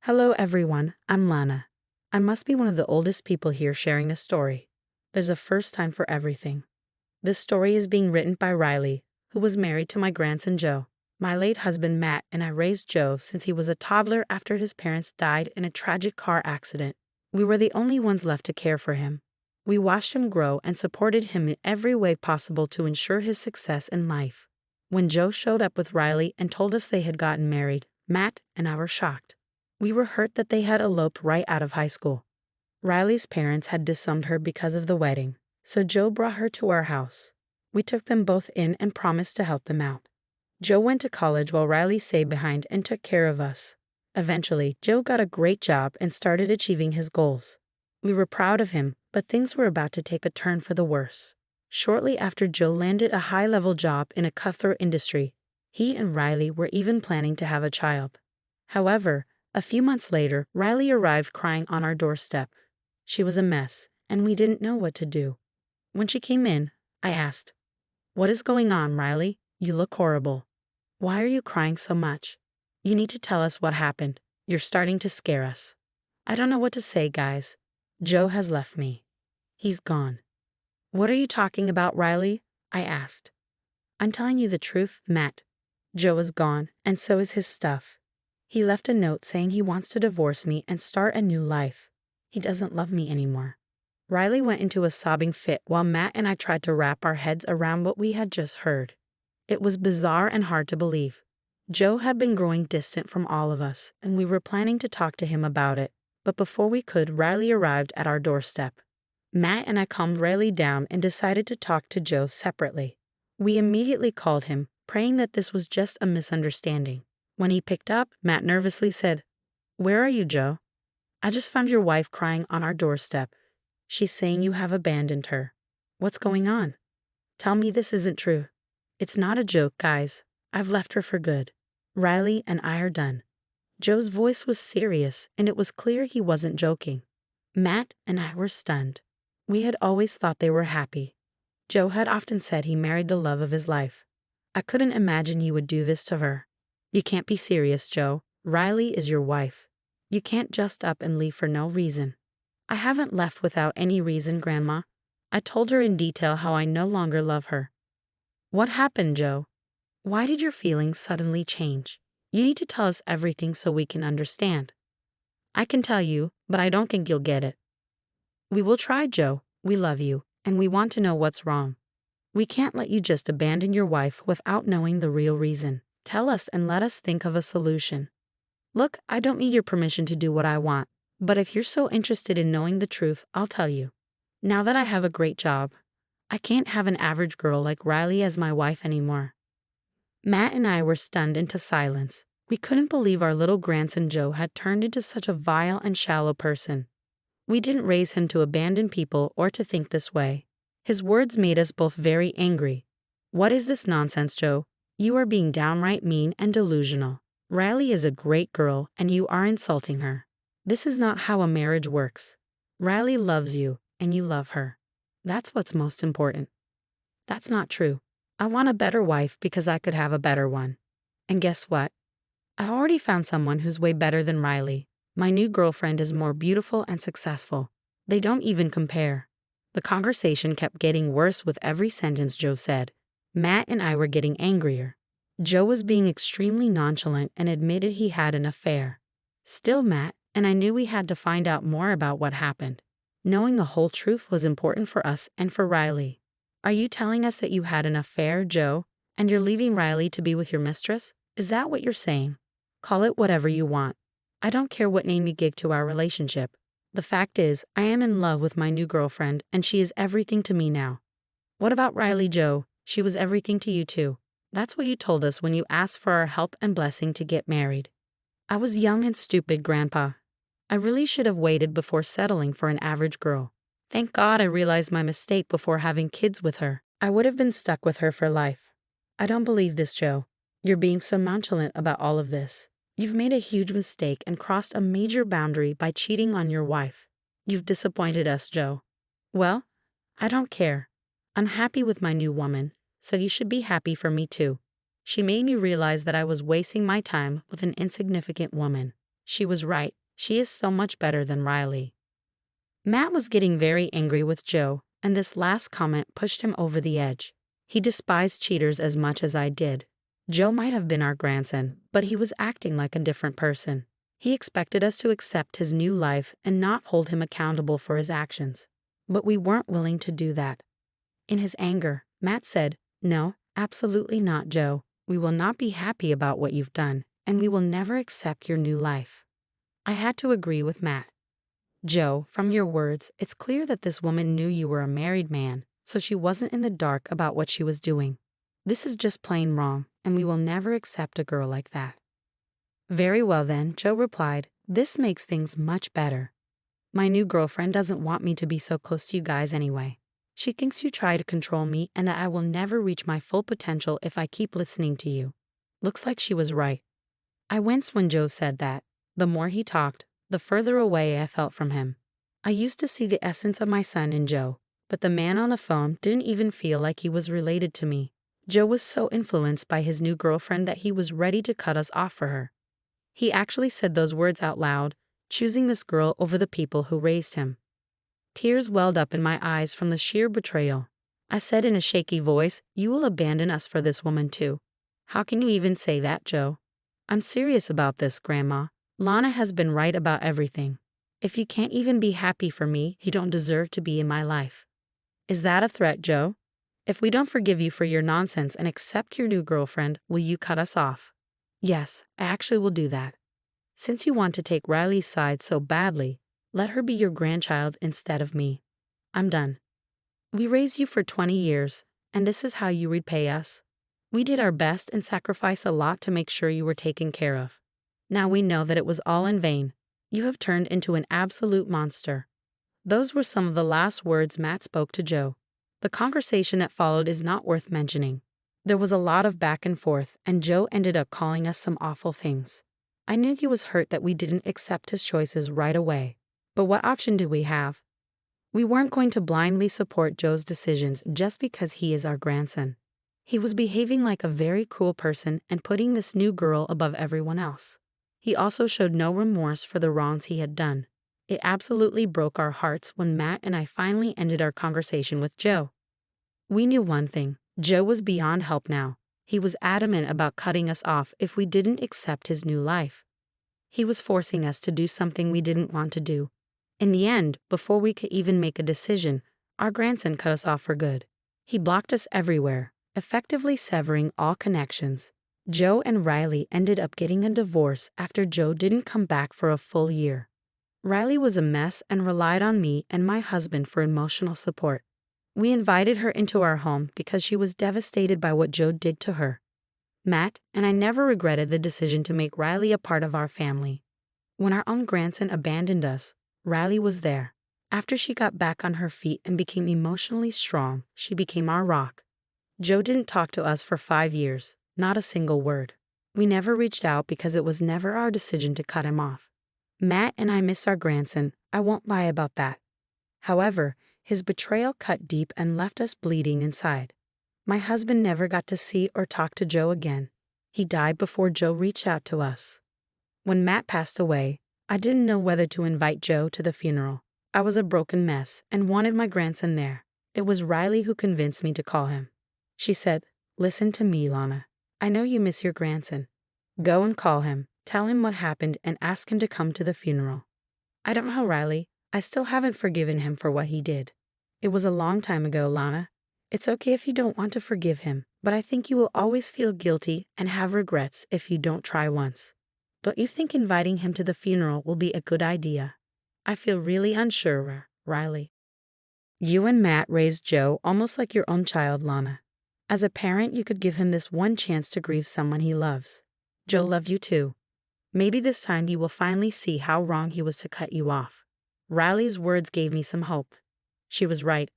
Hello everyone, I'm Lana. I must be one of the oldest people here sharing a story. There's a first time for everything. This story is being written by Riley, who was married to my grandson Joe. My late husband Matt and I raised Joe since he was a toddler after his parents died in a tragic car accident. We were the only ones left to care for him. We watched him grow and supported him in every way possible to ensure his success in life. When Joe showed up with Riley and told us they had gotten married, Matt and I were shocked. We were hurt that they had eloped right out of high school. Riley's parents had disowned her because of the wedding, so Joe brought her to our house. We took them both in and promised to help them out. Joe went to college while Riley stayed behind and took care of us. Eventually, Joe got a great job and started achieving his goals. We were proud of him, but things were about to take a turn for the worse. Shortly after Joe landed a high-level job in a cutthroat industry, he and Riley were even planning to have a child. However, a few months later, Riley arrived crying on our doorstep. She was a mess, and we didn't know what to do. When she came in, I asked, "What is going on, Riley? You look horrible. Why are you crying so much? You need to tell us what happened. You're starting to scare us." "I don't know what to say, guys. Joe has left me. He's gone." "What are you talking about, Riley?" I asked. "I'm telling you the truth, Matt. Joe is gone, and so is his stuff. He left a note saying he wants to divorce me and start a new life. He doesn't love me anymore." Riley went into a sobbing fit while Matt and I tried to wrap our heads around what we had just heard. It was bizarre and hard to believe. Joe had been growing distant from all of us, and we were planning to talk to him about it. But before we could, Riley arrived at our doorstep. Matt and I calmed Riley down and decided to talk to Joe separately. We immediately called him, praying that this was just a misunderstanding. When he picked up, Matt nervously said, "Where are you, Joe?" "I just found your wife crying on our doorstep. She's saying you have abandoned her. What's going on? Tell me this isn't true." "It's not a joke, guys. I've left her for good. Riley and I are done." Joe's voice was serious, and it was clear he wasn't joking. Matt and I were stunned. We had always thought they were happy. Joe had often said he married the love of his life. I couldn't imagine he would do this to her. "You can't be serious, Joe. Riley is your wife. You can't just up and leave for no reason." "I haven't left without any reason, Grandma. I told her in detail how I no longer love her." "What happened, Joe? Why did your feelings suddenly change? You need to tell us everything so we can understand." "I can tell you, but I don't think you'll get it." "We will try, Joe. We love you, and we want to know what's wrong. We can't let you just abandon your wife without knowing the real reason. Tell us and let us think of a solution." "Look, I don't need your permission to do what I want, but if you're so interested in knowing the truth, I'll tell you. Now that I have a great job, I can't have an average girl like Riley as my wife anymore." Matt and I were stunned into silence. We couldn't believe our little grandson Joe had turned into such a vile and shallow person. We didn't raise him to abandon people or to think this way. His words made us both very angry. "What is this nonsense, Joe? You are being downright mean and delusional. Riley is a great girl, and you are insulting her. This is not how a marriage works. Riley loves you, and you love her. That's what's most important." "That's not true. I want a better wife because I could have a better one. And guess what? I already found someone who's way better than Riley. My new girlfriend is more beautiful and successful. They don't even compare." The conversation kept getting worse with every sentence Joe said. Matt and I were getting angrier. Joe was being extremely nonchalant and admitted he had an affair. Still, Matt and I knew we had to find out more about what happened. Knowing the whole truth was important for us and for Riley. "Are you telling us that you had an affair, Joe, and you're leaving Riley to be with your mistress? Is that what you're saying? Call it whatever you want. I don't care what name you give to our relationship. The fact is, I am in love with my new girlfriend, and she is everything to me now." "What about Riley, Joe? She was everything to you too. That's what you told us when you asked for our help and blessing to get married." "I was young and stupid, Grandpa. I really should have waited before settling for an average girl. Thank God I realized my mistake before having kids with her. I would have been stuck with her for life." "I don't believe this, Joe. You're being so nonchalant about all of this. You've made a huge mistake and crossed a major boundary by cheating on your wife. You've disappointed us, Joe." "Well, I don't care. I'm happy with my new woman, so you should be happy for me too. She made me realize that I was wasting my time with an insignificant woman. She was right. She is so much better than Riley. Matt was getting very angry with Joe, and this last comment pushed him over the edge. He despised cheaters as much as I did. Joe might have been our grandson, but he was acting like a different person. He expected us to accept his new life and not hold him accountable for his actions. But we weren't willing to do that. In his anger, Matt said, "No, absolutely not, Joe. We will not be happy about what you've done, and we will never accept your new life." I had to agree with Matt. "Joe, from your words, it's clear that this woman knew you were a married man, so she wasn't in the dark about what she was doing. This is just plain wrong, and we will never accept a girl like that." "Very well then," Joe replied. "This makes things much better. My new girlfriend doesn't want me to be so close to you guys anyway. She thinks you try to control me and that I will never reach my full potential if I keep listening to you." Looks like she was right. I winced when Joe said that. The more he talked, the further away I felt from him. I used to see the essence of my son in Joe, but the man on the phone didn't even feel like he was related to me. Joe was so influenced by his new girlfriend that he was ready to cut us off for her. He actually said those words out loud, choosing this girl over the people who raised him. Tears welled up in my eyes from the sheer betrayal. I said in a shaky voice, "You will abandon us for this woman too." "How can you even say that, Joe?" "I'm serious about this, Grandma. Lana has been right about everything. If you can't even be happy for me, you don't deserve to be in my life." "Is that a threat, Joe? If we don't forgive you for your nonsense and accept your new girlfriend, will you cut us off?" "Yes, I actually will do that. Since you want to take Riley's side so badly, let her be your grandchild instead of me. I'm done. We raised you for 20 years, and this is how you repay us. We did our best and sacrificed a lot to make sure you were taken care of. Now we know that it was all in vain. You have turned into an absolute monster." Those were some of the last words Matt spoke to Joe. The conversation that followed is not worth mentioning. There was a lot of back and forth, and Joe ended up calling us some awful things. I knew he was hurt that we didn't accept his choices right away. But what option did we have? We weren't going to blindly support Joe's decisions just because he is our grandson. He was behaving like a very cruel person and putting this new girl above everyone else. He also showed no remorse for the wrongs he had done. It absolutely broke our hearts when Matt and I finally ended our conversation with Joe. We knew one thing: Joe was beyond help now. He was adamant about cutting us off if we didn't accept his new life. He was forcing us to do something we didn't want to do. In the end, before we could even make a decision, our grandson cut us off for good. He blocked us everywhere, effectively severing all connections. Joe and Riley ended up getting a divorce after Joe didn't come back for a full year. Riley was a mess and relied on me and my husband for emotional support. We invited her into our home because she was devastated by what Joe did to her. Matt and I never regretted the decision to make Riley a part of our family. When our own grandson abandoned us, Riley was there. After she got back on her feet and became emotionally strong, she became our rock. Joe didn't talk to us for 5 years, not a single word. We never reached out because it was never our decision to cut him off. Matt and I miss our grandson, I won't lie about that. However, his betrayal cut deep and left us bleeding inside. My husband never got to see or talk to Joe again. He died before Joe reached out to us. When Matt passed away, I didn't know whether to invite Joe to the funeral. I was a broken mess and wanted my grandson there. It was Riley who convinced me to call him. She said, "Listen to me, Lana. I know you miss your grandson. Go and call him, tell him what happened, and ask him to come to the funeral." I don't know, Riley. I still haven't forgiven him for what he did. It was a long time ago, Lana. It's okay if you don't want to forgive him, but I think you will always feel guilty and have regrets if you don't try once. Don't you think inviting him to the funeral will be a good idea? I feel really unsure, Riley. You and Matt raised Joe almost like your own child, Lana. As a parent, you could give him this one chance to grieve someone he loves. Joe loved you too. Maybe this time you will finally see how wrong he was to cut you off. Riley's words gave me some hope. She was right.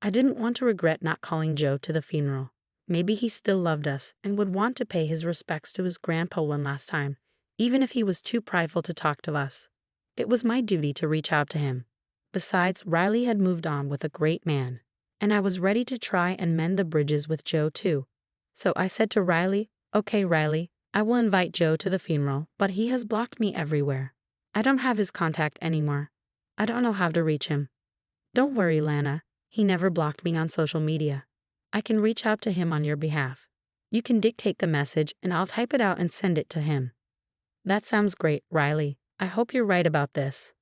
I didn't want to regret not calling Joe to the funeral. Maybe he still loved us and would want to pay his respects to his grandpa one last time, even if he was too prideful to talk to us. It was my duty to reach out to him. Besides, Riley had moved on with a great man, and I was ready to try and mend the bridges with Joe too. So I said to Riley, "Okay, Riley, I will invite Joe to the funeral, but he has blocked me everywhere. I don't have his contact anymore. I don't know how to reach him. Don't worry, Lana. He never blocked me on social media. I can reach out to him on your behalf. You can dictate the message and I'll type it out and send it to him. That sounds great, Riley. I hope you're right about this.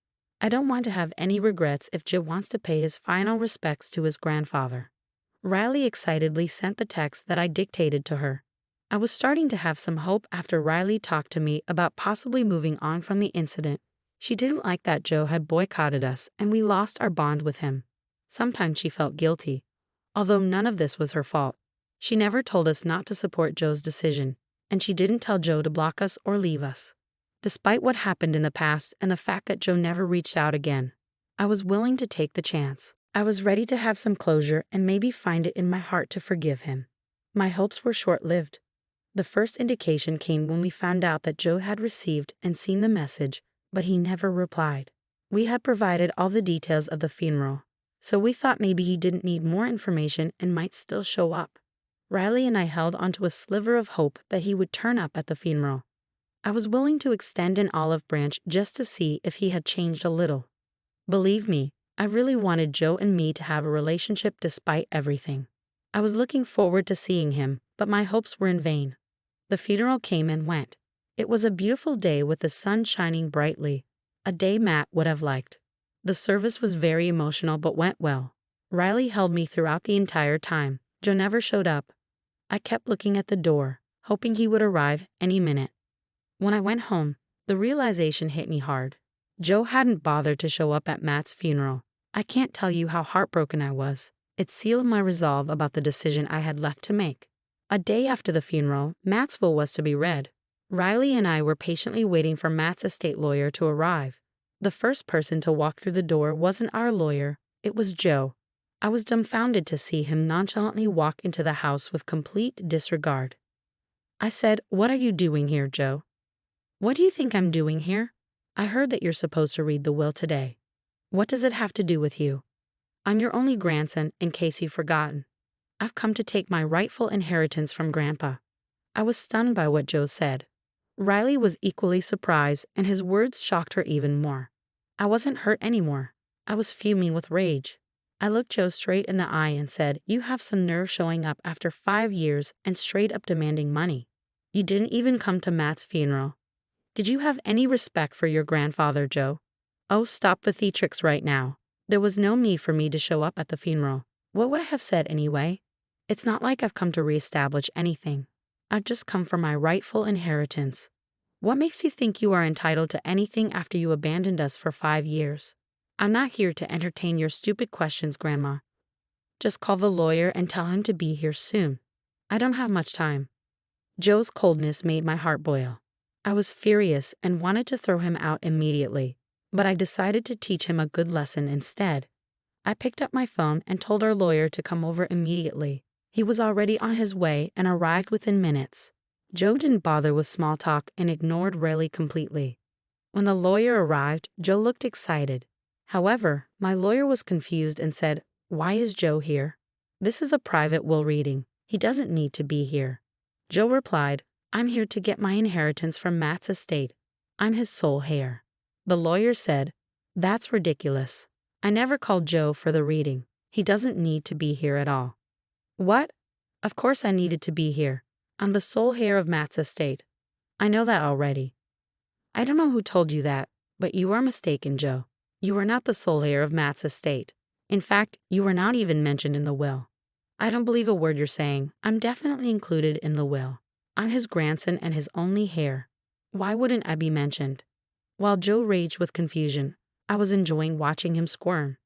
I don't want to have any regrets if Joe wants to pay his final respects to his grandfather. Riley excitedly sent the text that I dictated to her. I was starting to have some hope after Riley talked to me about possibly moving on from the incident. She didn't like that Joe had boycotted us and we lost our bond with him. Sometimes she felt guilty, although none of this was her fault. She never told us not to support Joe's decision, and she didn't tell Joe to block us or leave us. Despite what happened in the past and the fact that Joe never reached out again, I was willing to take the chance. I was ready to have some closure and maybe find it in my heart to forgive him. My hopes were short-lived. The first indication came when we found out that Joe had received and seen the message, but he never replied. We had provided all the details of the funeral, so we thought maybe he didn't need more information and might still show up. Riley and I held onto a sliver of hope that he would turn up at the funeral. I was willing to extend an olive branch just to see if he had changed a little. Believe me, I really wanted Joe and me to have a relationship despite everything. I was looking forward to seeing him, but my hopes were in vain. The funeral came and went. It was a beautiful day with the sun shining brightly, a day Matt would have liked. The service was very emotional but went well. Riley held me throughout the entire time. Joe never showed up. I kept looking at the door, hoping he would arrive any minute. When I went home, the realization hit me hard. Joe hadn't bothered to show up at Matt's funeral. I can't tell you how heartbroken I was. It sealed my resolve about the decision I had left to make. A day after the funeral, Matt's will was to be read. Riley and I were patiently waiting for Matt's estate lawyer to arrive. The first person to walk through the door wasn't our lawyer, it was Joe. I was dumbfounded to see him nonchalantly walk into the house with complete disregard. I said, "What are you doing here, Joe?" "What do you think I'm doing here? I heard that you're supposed to read the will today. What does it have to do with you? I'm your only grandson, in case you've forgotten. I've come to take my rightful inheritance from Grandpa." I was stunned by what Joe said. Riley was equally surprised, and his words shocked her even more. I wasn't hurt anymore. I was fuming with rage. I looked Joe straight in the eye and said, "You have some nerve showing up after 5 years and straight up demanding money. You didn't even come to Matt's funeral. Did you have any respect for your grandfather, Joe? Oh, stop the theatrics right now. There was no need for me to show up at the funeral. What would I have said anyway? It's not like I've come to reestablish anything. I've just come for my rightful inheritance. What makes you think you are entitled to anything after you abandoned us for 5 years? I'm not here to entertain your stupid questions, Grandma. Just call the lawyer and tell him to be here soon. I don't have much time." Joe's coldness made my heart boil. I was furious and wanted to throw him out immediately, but I decided to teach him a good lesson instead. I picked up my phone and told our lawyer to come over immediately. He was already on his way and arrived within minutes. Joe didn't bother with small talk and ignored Riley completely. When the lawyer arrived, Joe looked excited. However, my lawyer was confused and said, "Why is Joe here? This is a private will reading. He doesn't need to be here." Joe replied, "I'm here to get my inheritance from Matt's estate. I'm his sole heir." The lawyer said, "That's ridiculous. I never called Joe for the reading. He doesn't need to be here at all." "What? Of course I needed to be here. I'm the sole heir of Matt's estate. I know that already." "I don't know who told you that, but you are mistaken, Joe. You are not the sole heir of Matt's estate. In fact, you are not even mentioned in the will. I don't believe a word you're saying. I'm definitely included in the will. I'm his grandson and his only heir. Why wouldn't I be mentioned?" While Joe raged with confusion, I was enjoying watching him squirm.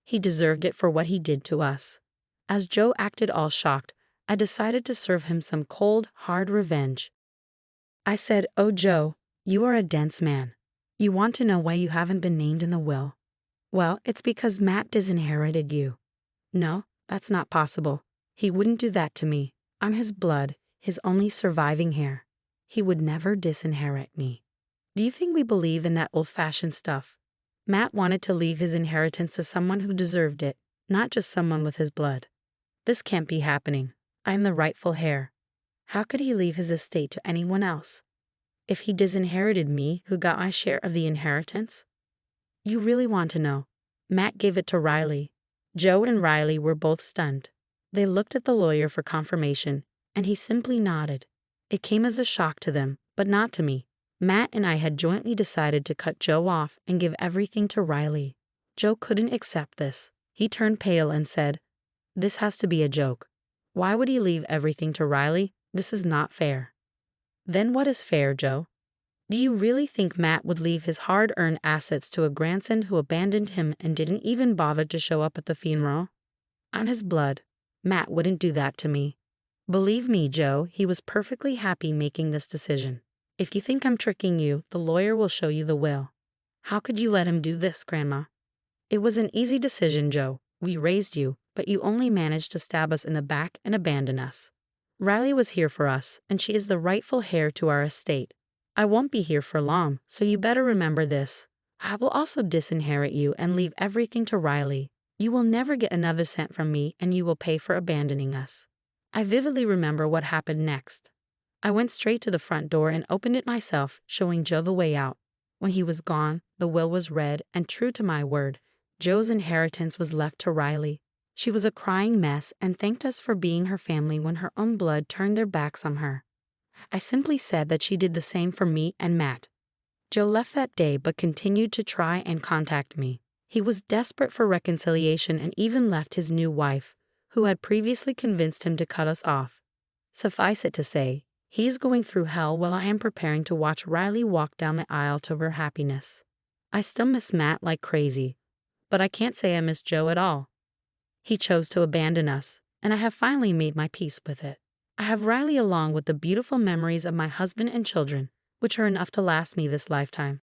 He deserved it for what he did to us. As Joe acted all shocked, I decided to serve him some cold, hard revenge. I said, "Oh, Joe, you are a dense man. You want to know why you haven't been named in the will? Well, it's because Matt disinherited you. No, that's not possible. He wouldn't do that to me. I'm his blood, his only surviving heir. He would never disinherit me." Do you think we believe in that old-fashioned stuff? Matt wanted to leave his inheritance to someone who deserved it, not just someone with his blood. This can't be happening. I am the rightful heir. How could he leave his estate to anyone else? If he disinherited me, who got my share of the inheritance? You really want to know? Matt gave it to Riley. Joe and Riley were both stunned. They looked at the lawyer for confirmation, and he simply nodded. It came as a shock to them, but not to me. Matt and I had jointly decided to cut Joe off and give everything to Riley. Joe couldn't accept this. He turned pale and said, "This has to be a joke. Why would he leave everything to Riley? This is not fair." Then what is fair, Joe? Do you really think Matt would leave his hard-earned assets to a grandson who abandoned him and didn't even bother to show up at the funeral? I'm his blood. Matt wouldn't do that to me. Believe me, Joe, he was perfectly happy making this decision. If you think I'm tricking you, the lawyer will show you the will. How could you let him do this, Grandma? It was an easy decision, Joe. We raised you, but you only managed to stab us in the back and abandon us. Riley was here for us, and she is the rightful heir to our estate. I won't be here for long, so you better remember this. I will also disinherit you and leave everything to Riley. You will never get another cent from me, and you will pay for abandoning us. I vividly remember what happened next. I went straight to the front door and opened it myself, showing Joe the way out. When he was gone, the will was read, and true to my word, Joe's inheritance was left to Riley. She was a crying mess and thanked us for being her family when her own blood turned their backs on her. I simply said that she did the same for me and Matt. Joe left that day but continued to try and contact me. He was desperate for reconciliation and even left his new wife, who had previously convinced him to cut us off. Suffice it to say, he is going through hell while I am preparing to watch Riley walk down the aisle to her happiness. I still miss Matt like crazy, but I can't say I miss Joe at all. He chose to abandon us, and I have finally made my peace with it. I have Riley along with the beautiful memories of my husband and children, which are enough to last me this lifetime.